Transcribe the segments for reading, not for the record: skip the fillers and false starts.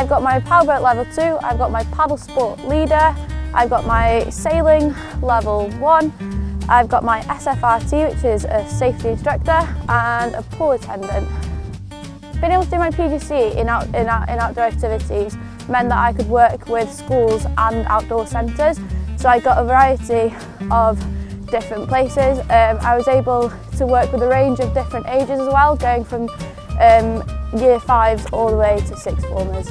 I've got my powerboat level 2, I've got my paddle sport leader, I've got my sailing level 1, I've got my SFRT, which is a safety instructor, and a pool attendant. Being able to do my PGCE in outdoor activities meant that I could work with schools and outdoor centres, so I got a variety of different places. I was able to work with a range of different ages as well, going from year 5s all the way to 6th formers.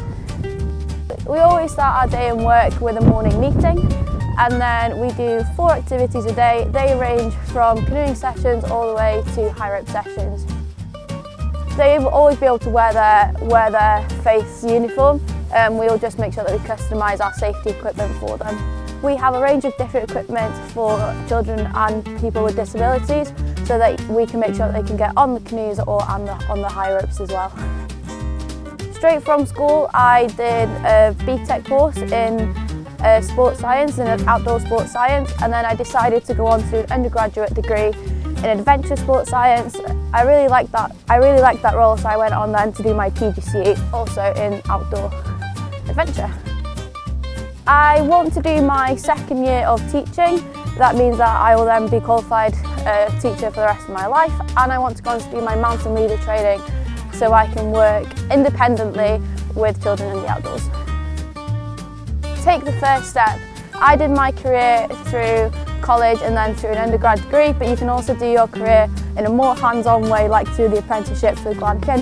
We always start our day and work with a morning meeting, and then we do 4 activities a day. They range from canoeing sessions all the way to high rope sessions. They will always be able to wear their faith uniform. We'll just make sure that we customise our safety equipment for them. We have a range of different equipment for children and people with disabilities, so that we can make sure that they can get on the canoes or on the high ropes as well. Straight from school, I did a BTEC course in sports science, in outdoor sports science, and then I decided to go on to an undergraduate degree in adventure sports science. I really liked that role, so I went on then to do my PGCE, also in outdoor adventure. I want to do my 2nd year of teaching. That means that I will then be qualified teacher for the rest of my life, and I want to go on to do my mountain leader training so I can work independently with children in the outdoors. Take the first step. I did my career through college and then through an undergrad degree, but you can also do your career in a more hands-on way, like through the apprenticeships with Glan-llyn.